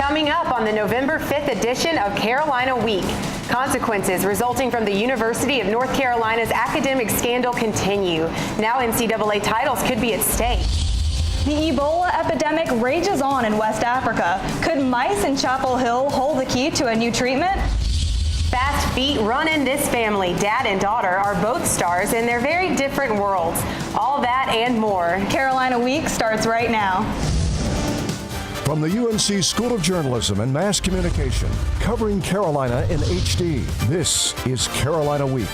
Coming up on the November 5th edition of Carolina Week, consequences resulting from the University of North Carolina's academic scandal continue. Now NCAA titles could be at stake. The Ebola epidemic rages on in West Africa. Could mice in Chapel Hill hold the key to a new treatment? Fast feet run in this family. Dad and daughter are both stars in their very different worlds. All that and more. Carolina Week starts right now. From the UNC School of Journalism and Mass Communication, covering Carolina in HD, this is Carolina Week.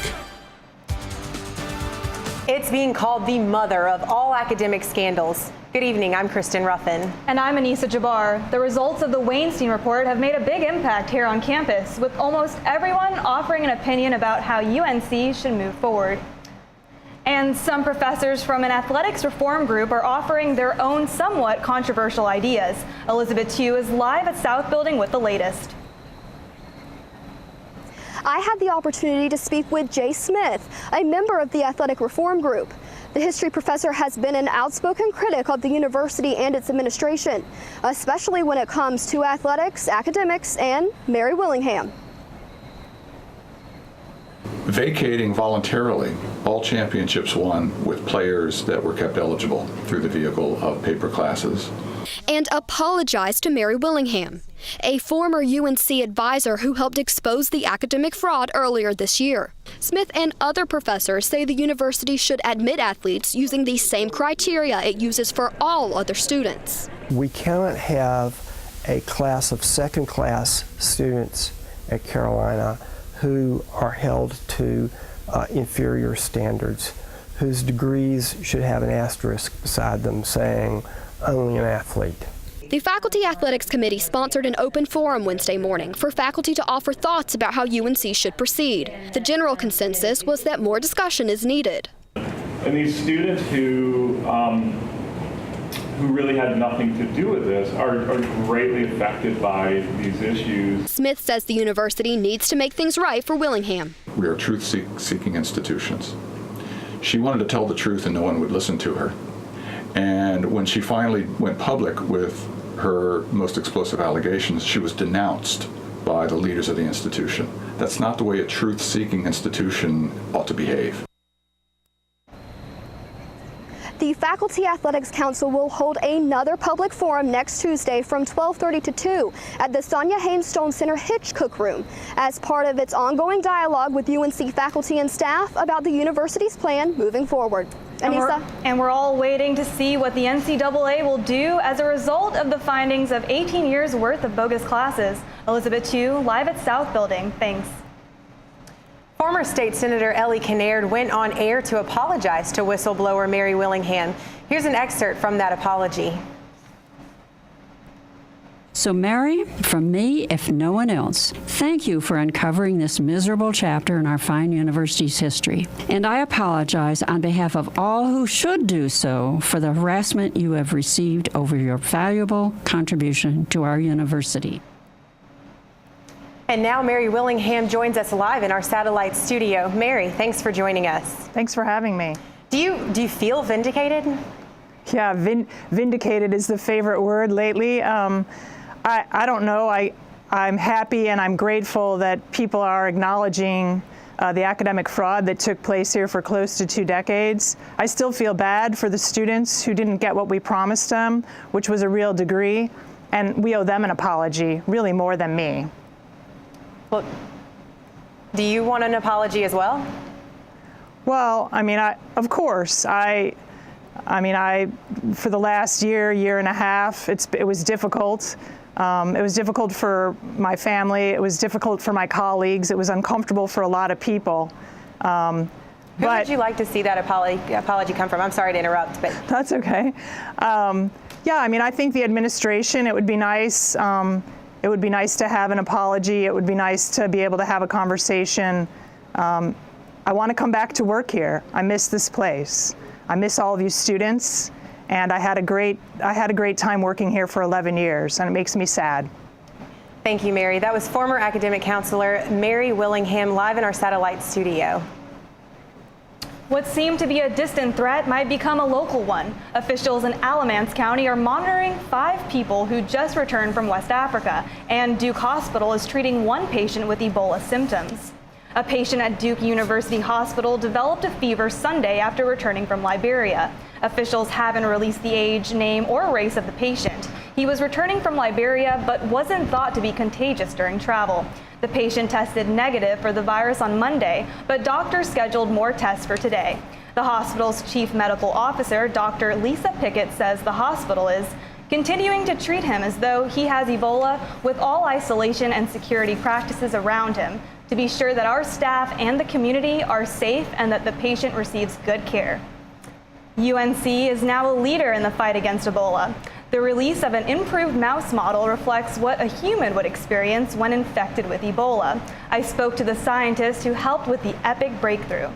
It's being called the mother of all academic scandals. Good evening, I'm Kristen Ruffin. And I'm Anissa Jabbar. The results of the Weinstein report have made a big impact here on campus, with almost everyone offering an opinion about how UNC should move forward. And some professors from an athletics reform group are offering their own somewhat controversial ideas. Elizabeth Tew is live at South Building with the latest. I had the opportunity to speak with Jay Smith, a member of the athletic reform group. The history professor has been an outspoken critic of the university and its administration, especially when it comes to athletics, academics, and Mary Willingham. Vacating voluntarily all championships won with players that were kept eligible through the vehicle of paper classes. And apologized to Mary Willingham, a former UNC advisor who helped expose the academic fraud earlier this year. Smith and other professors say the university should admit athletes using the same criteria it uses for all other students. We cannot have a class of second-class students at Carolina who are held to inferior standards, whose degrees should have an asterisk beside them saying, only an athlete. The Faculty Athletics Committee sponsored an open forum Wednesday morning for faculty to offer thoughts about how UNC should proceed. The general consensus was that more discussion is needed. And these students who really had nothing to do with this are greatly affected by these issues. Smith says the university needs to make things right for Willingham. We are truth-seeking institutions. She wanted to tell the truth and no one would listen to her. And when she finally went public with her most explosive allegations, she was denounced by the leaders of the institution. That's not the way a truth-seeking institution ought to behave. The Faculty Athletics Council will hold another public forum next Tuesday from 12:30 to 2 at the Sonia Haynes Stone Center Hitchcock Room as part of its ongoing dialogue with UNC faculty and staff about the university's plan moving forward. Anissa? And we're all waiting to see what the NCAA will do as a result of the findings of 18 years worth of bogus classes. Elizabeth Tew, live at South Building. Thanks. Former State Senator Ellie Kinnaird went on air to apologize to whistleblower Mary Willingham. Here's an excerpt from that apology. So Mary, from me, if no one else, thank you for uncovering this miserable chapter in our fine university's history. And I apologize on behalf of all who should do so for the harassment you have received over your valuable contribution to our university. And now Mary Willingham joins us live in our satellite studio. Mary, thanks for joining us. Thanks for having me. Do you feel vindicated? Yeah, vindicated is the favorite word lately. I don't know. I'm happy and I'm grateful that people are acknowledging the academic fraud that took place here for close to 2 decades. I still feel bad for the students who didn't get what we promised them, which was a real degree, and we owe them an apology, really more than me. Well, do you want an apology as well? Well, I mean, of course, for the last year and a half, it was difficult. It was difficult for my family. It was difficult for my colleagues. It was uncomfortable for a lot of people. Who would you like to see that apology come from? I'm sorry to interrupt, but that's okay. Yeah, I mean, I think the administration. It would be nice. It would be nice to have an apology. It would be nice to be able to have a conversation. I want to come back to work here. I miss this place. I miss all of you students, and I had a great time working here for 11 years, and it makes me sad. Thank you, Mary. That was former academic counselor Mary Willingham live in our satellite studio. What seemed to be a distant threat might become a local one. Officials in Alamance County are monitoring 5 people who just returned from West Africa, and Duke Hospital is treating 1 patient with Ebola symptoms. A patient at Duke University Hospital developed a fever Sunday after returning from Liberia. Officials haven't released the age, name, or race of the patient. He was returning from Liberia but wasn't thought to be contagious during travel. The patient tested negative for the virus on Monday, but doctors scheduled more tests for today. The hospital's chief medical officer, Dr. Lisa Pickett, says the hospital is continuing to treat him as though he has Ebola, with all isolation and security practices around him, to be sure that our staff and the community are safe and that the patient receives good care. UNC is now a leader in the fight against Ebola. The release of an improved mouse model reflects what a human would experience when infected with Ebola. I spoke to the scientist who helped with the epic breakthrough.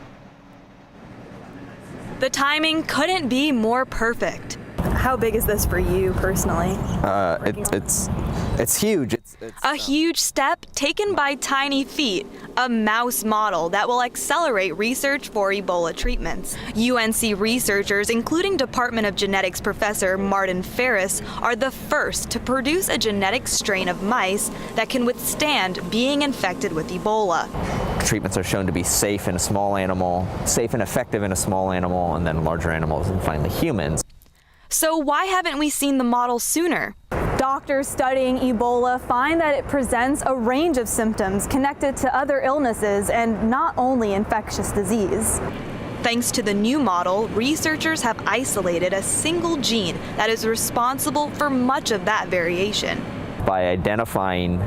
The timing couldn't be more perfect. How big is this for you personally? It's huge. A huge step taken by tiny feet, a mouse model that will accelerate research for Ebola treatments. UNC researchers, including Department of Genetics professor Martin Ferris, are the first to produce a genetic strain of mice that can withstand being infected with Ebola. Treatments are shown to be safe in a small animal, safe and effective in a small animal, and then larger animals, and finally humans. So why haven't we seen the model sooner? Doctors studying Ebola find that it presents a range of symptoms connected to other illnesses and not only infectious disease. Thanks to the new model, researchers have isolated a single gene that is responsible for much of that variation. By identifying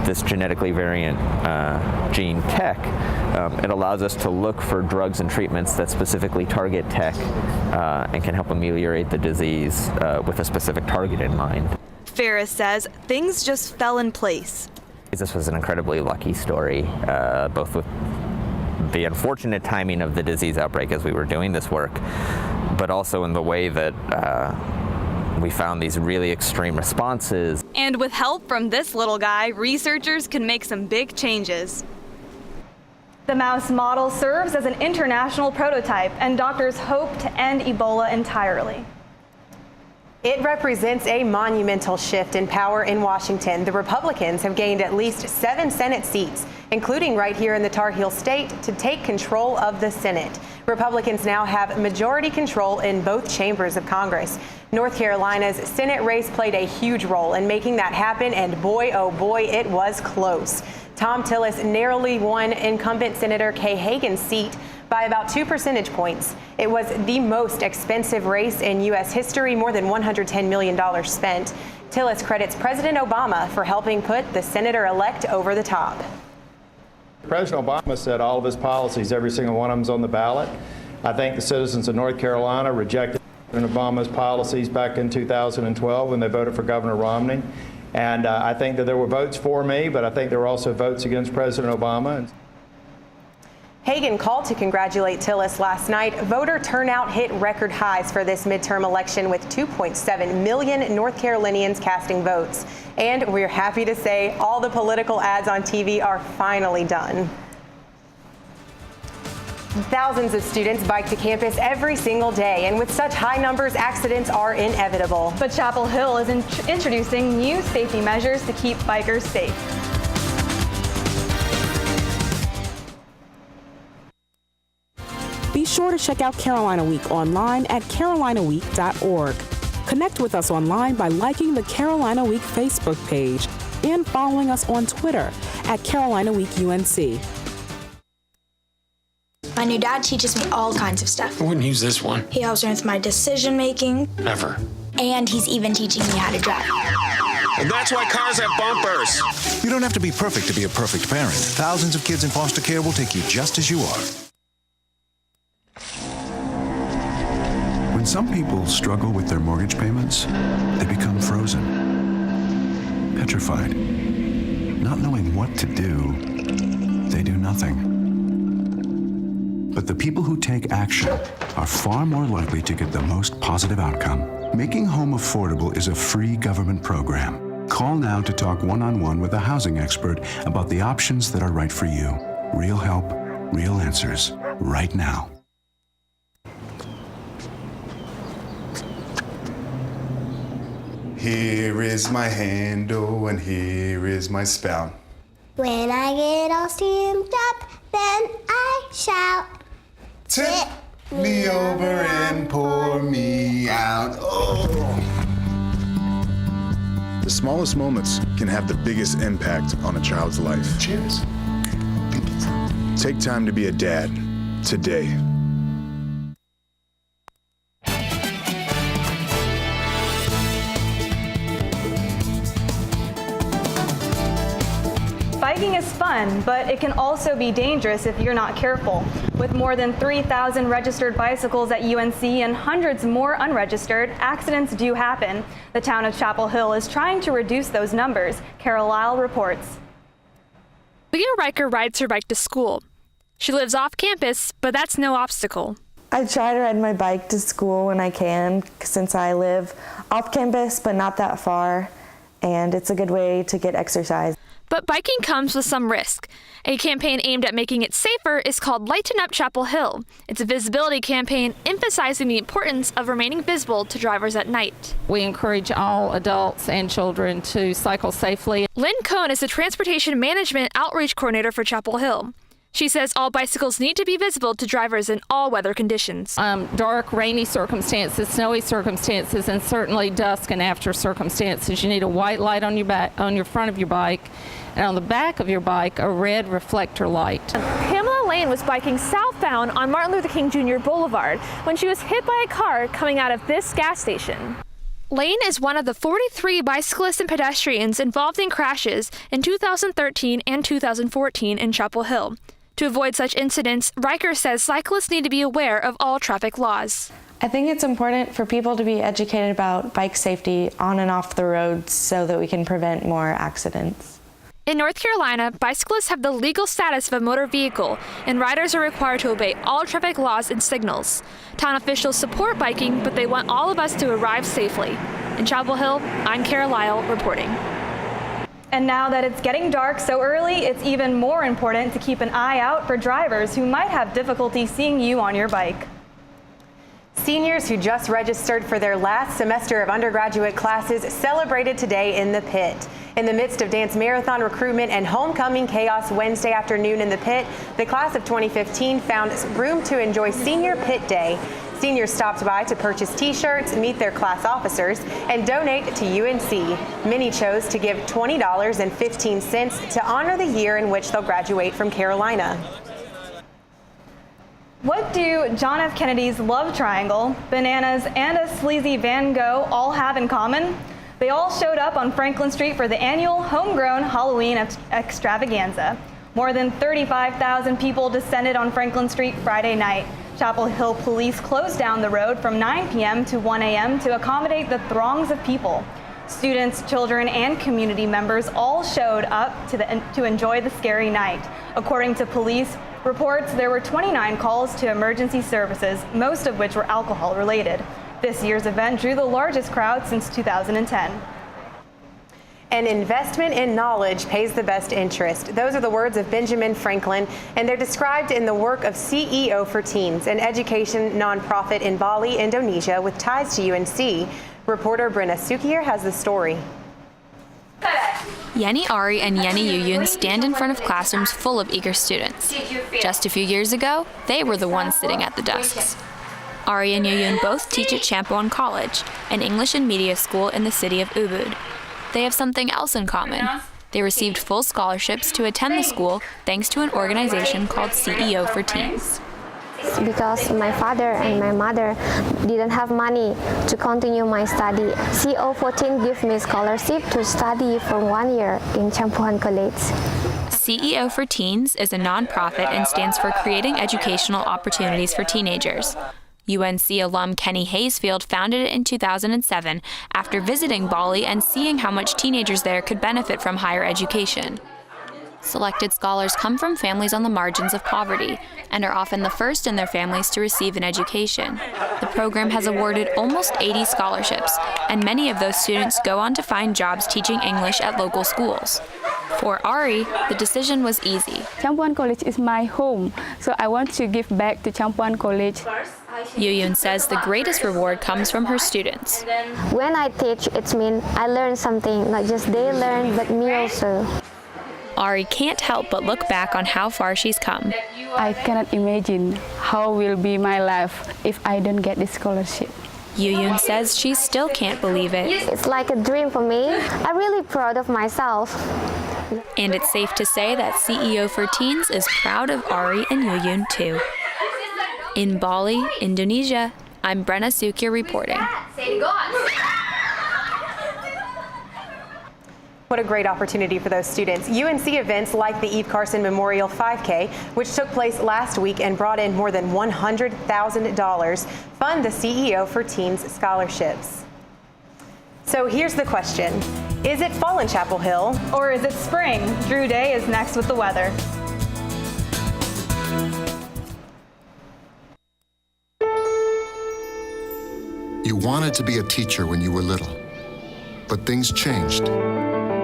this genetically variant gene TEC, it allows us to look for drugs and treatments that specifically target TEC and can help ameliorate the disease with a specific target in mind. Ferris says things just fell in place. This was an incredibly lucky story, both with the unfortunate timing of the disease outbreak as we were doing this work, but also in the way that we found these really extreme responses. And with help from this little guy, researchers can make some big changes. The mouse model serves as an international prototype, and doctors hope to end Ebola entirely. It represents a monumental shift in power in Washington. The Republicans have gained at least 7 Senate seats, including right here in the Tar Heel State, to take control of the Senate. Republicans now have majority control in both chambers of Congress. North Carolina's Senate race played a huge role in making that happen, and boy, oh boy, it was close. Tom Tillis narrowly won incumbent Senator Kay Hagan's seat by about 2 percentage points. It was the most expensive race in U.S. history, more than $110 million spent. Tillis credits President Obama for helping put the senator-elect over the top. President Obama said all of his policies, every single one of them is on the ballot. I think the citizens of North Carolina rejected President Obama's policies back in 2012 when they voted for Governor Romney. And I think that there were votes for me, but I think there were also votes against President Obama. Hagan called to congratulate Tillis last night. Voter turnout hit record highs for this midterm election, with 2.7 million North Carolinians casting votes. And we're happy to say all the political ads on TV are finally done. Thousands of students bike to campus every single day, and with such high numbers, accidents are inevitable. But Chapel Hill is introducing new safety measures to keep bikers safe. Be sure to check out Carolina Week online at carolinaweek.org. Connect with us online by liking the Carolina Week Facebook page and following us on Twitter at Carolina Week UNC. My new dad teaches me all kinds of stuff. I wouldn't use this one. He helps me with my decision making. Never. And he's even teaching me how to drive. And that's why cars have bumpers. You don't have to be perfect to be a perfect parent. Thousands of kids in foster care will take you just as you are. When some people struggle with their mortgage payments, they become frozen, petrified. Not knowing what to do, they do nothing. But the people who take action are far more likely to get the most positive outcome. Making home affordable is a free government program. Call now to talk one-on-one with a housing expert about the options that are right for you. Real help, real answers. right now. Here is my handle and here is my spout. When I get all steamed up, then I shout. Tip me over and pour me out. Oh. The smallest moments can have the biggest impact on a child's life. Cheers. Take time to be a dad today. Biking is fun, but it can also be dangerous if you're not careful. With more than 3,000 registered bicycles at UNC and hundreds more unregistered, accidents do happen. The town of Chapel Hill is trying to reduce those numbers. Carol Lyle reports. Leah Riker rides her bike to school. She lives off campus, but that's no obstacle. I try to ride my bike to school when I can, since I live off campus, but not that far, and it's a good way to get exercise. But biking comes with some risk. A campaign aimed at making it safer is called Lighten Up Chapel Hill. It's a visibility campaign emphasizing the importance of remaining visible to drivers at night. We encourage all adults and children to cycle safely. Lynn Cohn is the Transportation Management Outreach Coordinator for Chapel Hill. She says all bicycles need to be visible to drivers in all weather conditions. Dark, rainy circumstances, snowy circumstances, and certainly dusk and after circumstances. You need a white light on your back, on your front of your bike, and on the back of your bike, a red reflector light. Pamela Lane was biking southbound on Martin Luther King Jr. Boulevard when she was hit by a car coming out of this gas station. Lane is one of the 43 bicyclists and pedestrians involved in crashes in 2013 and 2014 in Chapel Hill. To avoid such incidents, Riker says cyclists need to be aware of all traffic laws. I think it's important for people to be educated about bike safety on and off the roads so that we can prevent more accidents. In North Carolina, bicyclists have the legal status of a motor vehicle, and riders are required to obey all traffic laws and signals. Town officials support biking, but they want all of us to arrive safely. In Chapel Hill, I'm Carol Lyle reporting. And now that it's getting dark so early, it's even more important to keep an eye out for drivers who might have difficulty seeing you on your bike. Seniors who just registered for their last semester of undergraduate classes celebrated today in the pit. In the midst of dance marathon recruitment and homecoming chaos Wednesday afternoon in the pit, the class of 2015 found room to enjoy Senior Pit Day. Seniors stopped by to purchase t-shirts, meet their class officers, and donate to UNC. Many chose to give $20.15 to honor the year in which they'll graduate from Carolina. What do John F. Kennedy's love triangle, bananas, and a sleazy Van Gogh all have in common? They all showed up on Franklin Street for the annual homegrown Halloween extravaganza. More than 35,000 people descended on Franklin Street Friday night. Chapel Hill police closed down the road from 9 p.m. to 1 a.m. to accommodate the throngs of people. Students, children, and community members all showed up to enjoy the scary night. According to police reports, there were 29 calls to emergency services, most of which were alcohol related. This year's event drew the largest crowd since 2010. An investment in knowledge pays the best interest. Those are the words of Benjamin Franklin, and they're described in the work of CEO for Teens, an education nonprofit in Bali, Indonesia, with ties to UNC. Reporter Brenna Sukier has the story. Yenny Ari and Yenny Yuyun stand in front of classrooms full of eager students. Just a few years ago, they were the ones sitting at the desks. Ari and Yuyun both teach at Champoan College, an English and media school in the city of Ubud. They have something else in common. They received full scholarships to attend the school thanks to an organization called CEO for Teens. Because my father and my mother didn't have money to continue my study, CEO for Teens gave me scholarship to study for 1 year in Champoan College. CEO for Teens is a nonprofit and stands for creating educational opportunities for teenagers. UNC alum Kenny Haysfield founded it in 2007 after visiting Bali and seeing how much teenagers there could benefit from higher education. Selected scholars come from families on the margins of poverty and are often the first in their families to receive an education. The program has awarded almost 80 scholarships, and many of those students go on to find jobs teaching English at local schools. For Ari, the decision was easy. Champuan College is my home, so I want to give back to Champuan College. Yuyun says the greatest reward comes from her students. When I teach, it means I learn something, not just they learn, but me also. Ari can't help but look back on how far she's come. I cannot imagine how will be my life if I don't get this scholarship. Yuyun says she still can't believe it. It's like a dream for me. I'm really proud of myself. And it's safe to say that CEO for Teens is proud of Ari and Yuyun too. In Bali, Indonesia, I'm Brenna Sukya reporting. What a great opportunity for those students. UNC events like the Eve Carson Memorial 5K, which took place last week and brought in more than $100,000, fund the CEO for Teens scholarships. So here's the question. Is it fall in Chapel Hill? Or is it spring? Drew Day is next with the weather. You wanted to be a teacher when you were little, but things changed.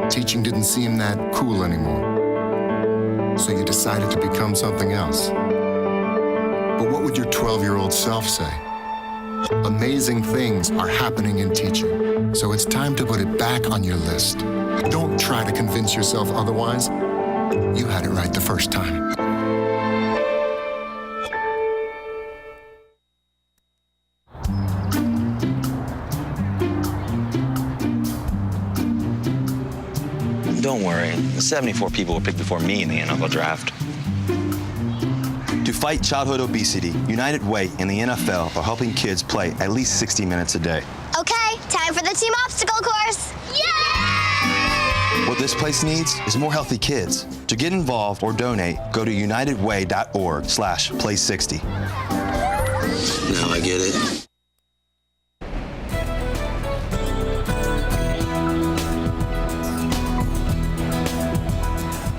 Teaching didn't seem that cool anymore, so you decided to become something else. But what would your 12-year-old self say? Amazing things are happening in teaching, so it's time to put it back on your list. Don't try to convince yourself otherwise. You had it right the first time. Don't worry, 74 people were picked before me in the NFL draft. To fight childhood obesity, United Way and the NFL are helping kids play at least 60 minutes a day. Okay, time for the team obstacle course. Yay! What this place needs is more healthy kids. To get involved or donate, go to unitedway.org/play60. Now I get it.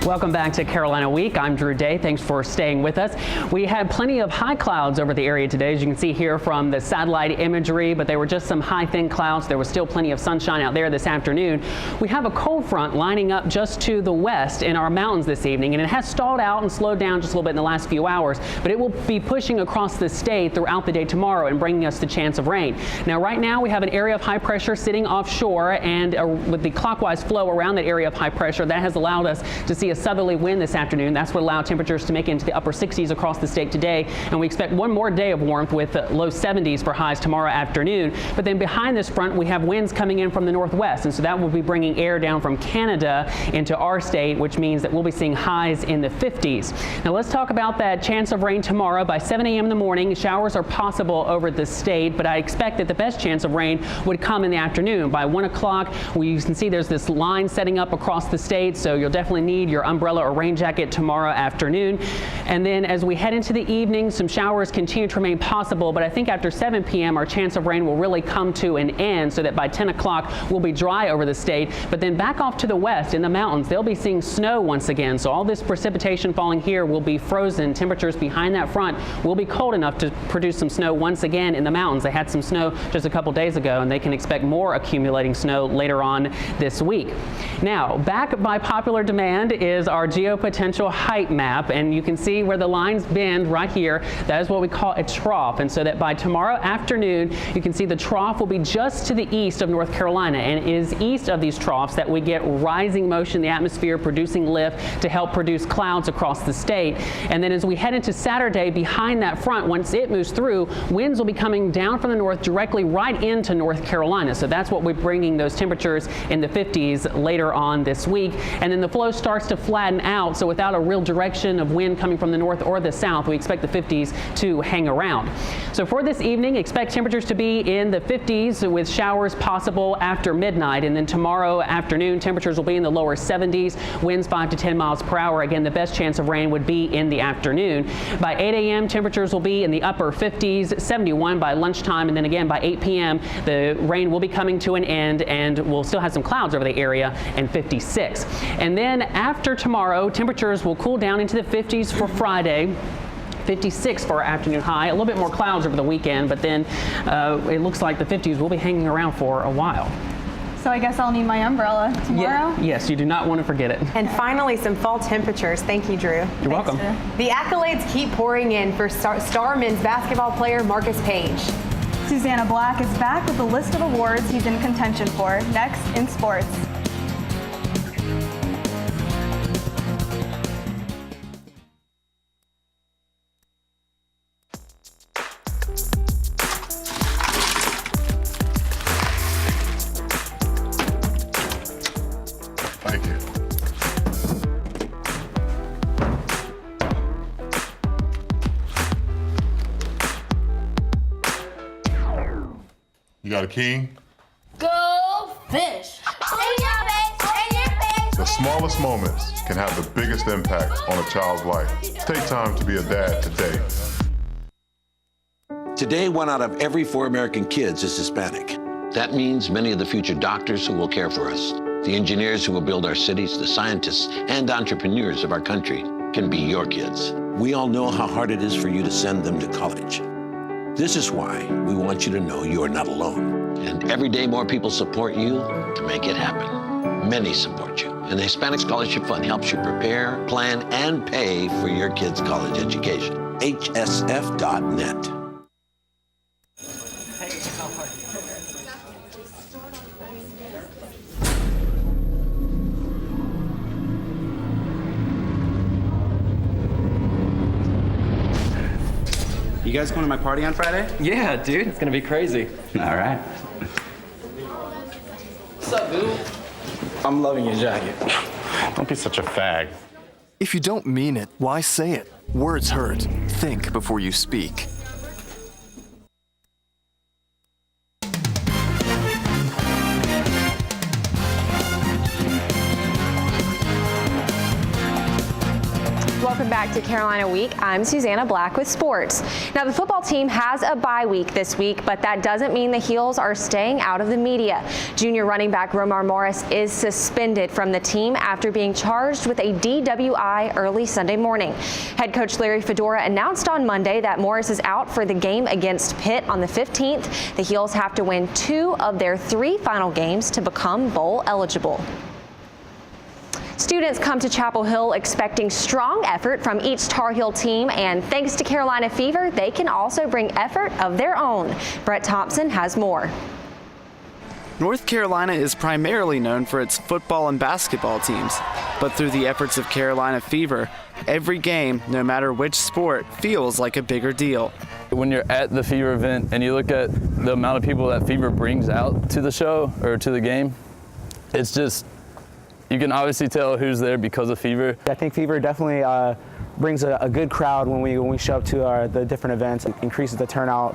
Welcome back to Carolina Week. I'm Drew Day. Thanks for staying with us. We had plenty of high clouds over the area today, as you can see here from the satellite imagery, but they were just some high, thin clouds. There was still plenty of sunshine out there this afternoon. We have a cold front lining up just to the west in our mountains this evening, and it has stalled out and slowed down just a little bit in the last few hours, but it will be pushing across the state throughout the day tomorrow and bringing us the chance of rain. Now, right now, we have an area of high pressure sitting offshore, and with the clockwise flow around that area of high pressure, that has allowed us to see a southerly wind this afternoon. That's what allowed temperatures to make it into the upper 60s across the state today. And we expect one more day of warmth with low 70s for highs tomorrow afternoon. But then behind this front, we have winds coming in from the northwest. And so that will be bringing air down from Canada into our state, which means that we'll be seeing highs in the 50s. Now let's talk about that chance of rain tomorrow. By 7 a.m. in the morning, showers are possible over the state, but I expect that the best chance of rain would come in the afternoon. By 1 o'clock, you can see there's this line setting up across the state, so you'll definitely need your umbrella or rain jacket tomorrow afternoon. And then as we head into the evening, some showers continue to remain possible, but I think after 7 p.m. our chance of rain will really come to an end, so that by 10 o'clock we'll be dry over the state. But then back off to the west in the mountains, they'll be seeing snow once again. So all this precipitation falling here will be frozen. Temperatures behind that front will be cold enough to produce some snow once again in the mountains. They had some snow just a couple days ago, and they can expect more accumulating snow later on this week. Now, back by popular demand is our geopotential height map, and you can see where the lines bend right here. That is what we call a trough, and so that by tomorrow afternoon you can see the trough will be just to the east of North Carolina, and it is east of these troughs that we get rising motion in the atmosphere producing lift to help produce clouds across the state. And then as we head into Saturday, behind that front, once it moves through, winds will be coming down from the north directly right into North Carolina. So that's what we're bringing those temperatures in the 50s later on this week. And then the flow starts to flatten out, so without a real direction of wind coming from the north or the south, we expect the 50s to hang around. So for this evening, expect temperatures to be in the 50s with showers possible after midnight. And then tomorrow afternoon, temperatures will be in the lower 70s, winds 5 to 10 miles per hour. Again, the best chance of rain would be in the afternoon. By 8 a.m., temperatures will be in the upper 50s, 71 by lunchtime, and then again by 8 p.m., the rain will be coming to an end, and we'll still have some clouds over the area, and 56. And then after weather tomorrow. Temperatures will cool down into the 50s for Friday. 56 for our afternoon high. A little bit more clouds over the weekend, but then it looks like the 50s will be hanging around for a while. So I guess I'll need my umbrella tomorrow? Yes, you do not want to forget it. And finally, some fall temperatures. Thank you, Drew. You're welcome. The accolades keep pouring in for star men's basketball player Marcus Page. Susanna Black is back with a list of awards he's in contention for. Next in sports. Thank you. You got a king? Go fish! The smallest moments can have the biggest impact on a child's life. Take time to be a dad today. Today, 1 out of every 4 American kids is Hispanic. That means many of the future doctors who will care for us, the engineers who will build our cities, the scientists and entrepreneurs of our country can be your kids. We all know how hard it is for you to send them to college. This is why we want you to know you are not alone. And every day more people support you to make it happen. Many support you. And the Hispanic Scholarship Fund helps you prepare, plan, and pay for your kids' college education. HSF.net. You guys going to my party on Friday? Yeah, dude, it's gonna be crazy. All right. What's up, dude? I'm loving your jacket. Don't be such a fag. If you don't mean it, why say it? Words hurt. Think before you speak. Welcome back to Carolina Week. I'm Susanna Black with sports. Now, the football team has a bye week this week, but that doesn't mean the Heels are staying out of the media. Junior running back Romar Morris is suspended from the team after being charged with a DWI early Sunday morning. Head coach Larry Fedora announced on Monday that Morris is out for the game against Pitt on the 15th. The Heels have to win 2 of their 3 final games to become bowl eligible. Students come to Chapel Hill expecting strong effort from each Tar Heel team, and thanks to Carolina Fever, they can also bring effort of their own. Brett Thompson has more. North Carolina is primarily known for its football and basketball teams, but through the efforts of Carolina Fever, every game, no matter which sport, feels like a bigger deal. When you're at the Fever event and you look at the amount of people that Fever brings out to the show or to the game, it's just, you can obviously tell who's there because of Fever. I think Fever definitely brings a good crowd when we show up to the different events. It increases the turnout.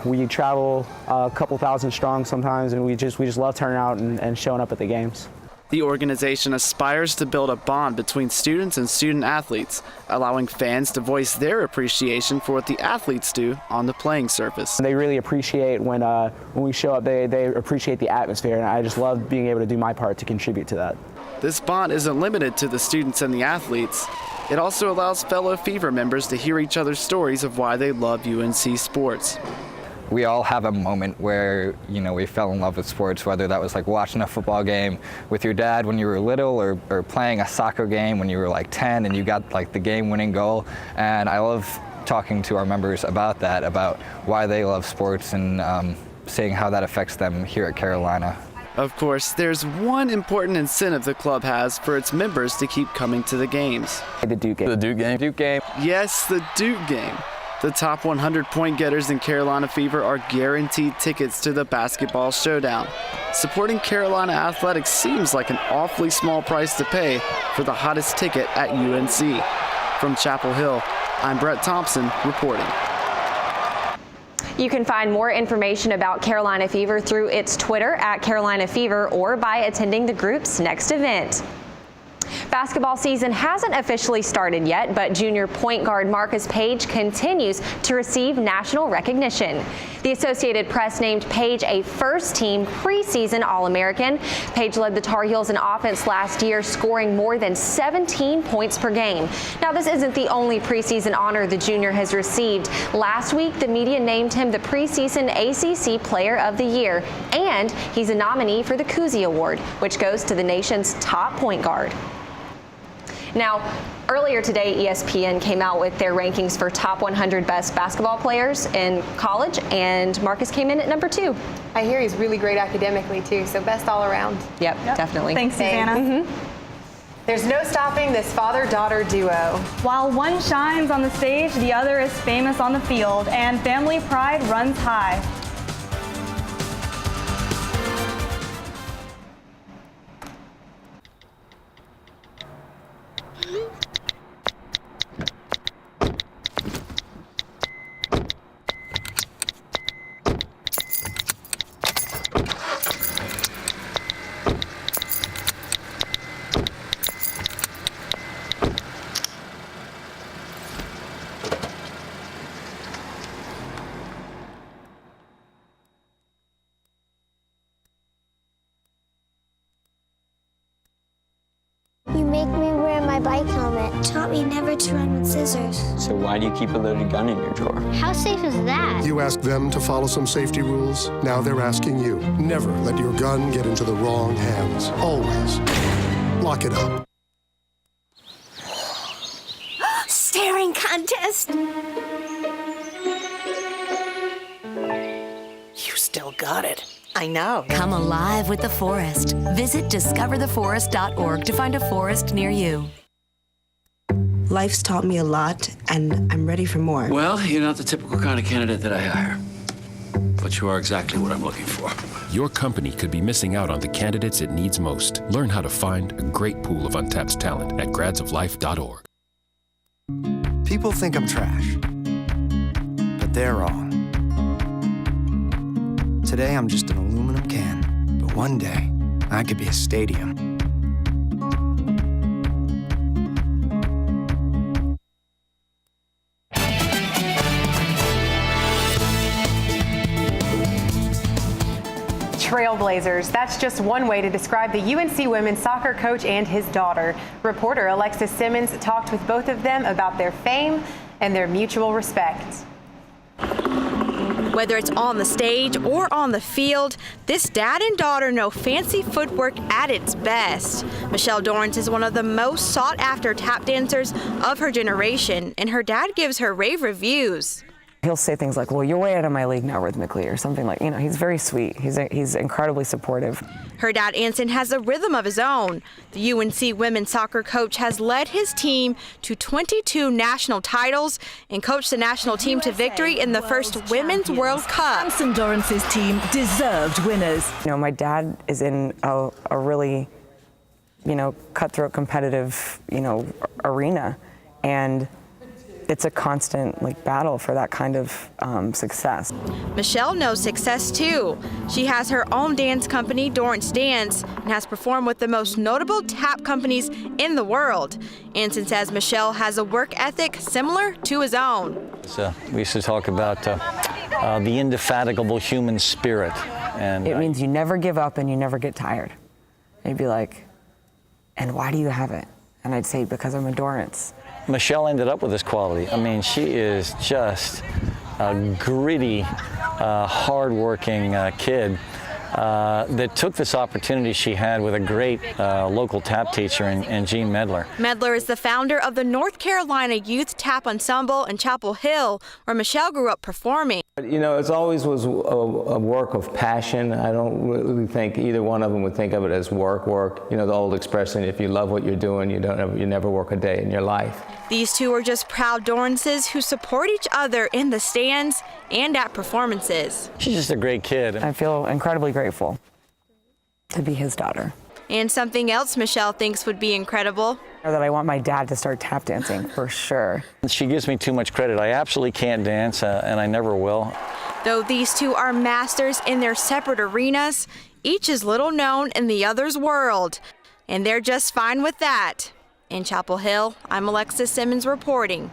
We travel a couple thousand strong sometimes, and we just love turning out and showing up at the games. The organization aspires to build a bond between students and student athletes, allowing fans to voice their appreciation for what the athletes do on the playing surface. They really appreciate when we show up, they appreciate the atmosphere, and I just love being able to do my part to contribute to that. This bond isn't limited to the students and the athletes. It also allows fellow Fever members to hear each other's stories of why they love UNC sports. We all have a moment where, we fell in love with sports, whether that was like watching a football game with your dad when you were little or playing a soccer game when you were like 10 and you got like the game-winning goal. And I love talking to our members about that, about why they love sports and seeing how that affects them here at Carolina. Of course, there's one important incentive the club has for its members to keep coming to the games. The Duke game. The Duke game. Duke game. Yes, the Duke game. The top 100 point getters in Carolina Fever are guaranteed tickets to the basketball showdown. Supporting Carolina athletics seems like an awfully small price to pay for the hottest ticket at UNC. From Chapel Hill, I'm Brett Thompson reporting. You can find more information about Carolina Fever through its Twitter @Carolina Fever or by attending the group's next event. Basketball season hasn't officially started yet, but junior point guard Marcus Page continues to receive national recognition. The Associated Press named Page a first-team preseason All-American. Page led the Tar Heels in offense last year, scoring more than 17 points per game. Now, this isn't the only preseason honor the junior has received. Last week, the media named him the preseason ACC Player of the Year, and he's a nominee for the Cousy Award, which goes to the nation's top point guard. Now, earlier today, ESPN came out with their rankings for top 100 best basketball players in college, and Marcus came in at number 2. I hear he's really great academically, too, so best all around. Yep. Definitely. Thanks, Susanna. There's no stopping this father-daughter duo. While one shines on the stage, the other is famous on the field, and family pride runs high. You make me wear my bike helmet. Taught me never to run with scissors. So why do you keep a loaded gun in your drawer? How safe is that? You asked them to follow some safety rules. Now they're asking you. Never let your gun get into the wrong hands. Always. Lock it up. Staring contest. You still got it. I know. Come alive with the forest. Visit discovertheforest.org to find a forest near you. Life's taught me a lot, and I'm ready for more. Well, you're not the typical kind of candidate that I hire. But you are exactly what I'm looking for. Your company could be missing out on the candidates it needs most. Learn how to find a great pool of untapped talent at gradsoflife.org. People think I'm trash, but they're wrong. Today, I'm just an aluminum can, but one day, I could be a stadium. Trailblazers. That's just one way to describe the UNC women's soccer coach and his daughter. Reporter Alexis Simmons talked with both of them about their fame and their mutual respect. Whether it's on the stage or on the field, this dad and daughter know fancy footwork at its best. Michelle Dorrance is one of the most sought-after tap dancers of her generation, and her dad gives her rave reviews. He'll say things like, well, you're way out of my league now rhythmically, or something like, he's very sweet. He's incredibly supportive. Her dad, Anson, has a rhythm of his own. The UNC women's soccer coach has led his team to 22 national titles and coached the national team to victory in the first Women's World Cup. Anson Dorrance's team deserved winners. My dad is in a really, cutthroat competitive, arena, and it's a constant battle for that kind of success. Michelle knows success too. She has her own dance company, Dorrance Dance, and has performed with the most notable tap companies in the world. Anson says Michelle has a work ethic similar to his own. We used to talk about the indefatigable human spirit. And it means you never give up and you never get tired. And you'd be like, and why do you have it? And I'd say, because I'm a Dorrance. Michelle ended up with this quality. I mean, she is just a gritty, hardworking kid that took this opportunity she had with a great local tap teacher in Gene Medler. Medler is the founder of the North Carolina Youth Tap Ensemble in Chapel Hill, where Michelle grew up performing. It always was a work of passion. I don't really think either one of them would think of it as work. The old expression, if you love what you're doing, you never work a day in your life. These two are just proud Dorrances who support each other in the stands and at performances. She's just a great kid. I feel incredibly grateful to be his daughter. And something else Michelle thinks would be incredible. That I want my dad to start tap dancing, for sure. She gives me too much credit. I absolutely can't dance, and I never will. Though these two are masters in their separate arenas, each is little known in the other's world. and they're just fine with that. In Chapel Hill, I'm Alexis Simmons reporting.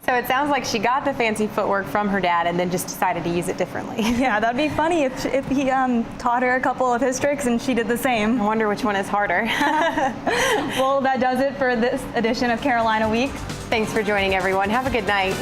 So it sounds like she got the fancy footwork from her dad and then just decided to use it differently. Yeah, that'd be funny if he taught her a couple of his tricks and she did the same. I wonder which one is harder. Well, that does it for this edition of Carolina Week. Thanks for joining, everyone. Have a good night.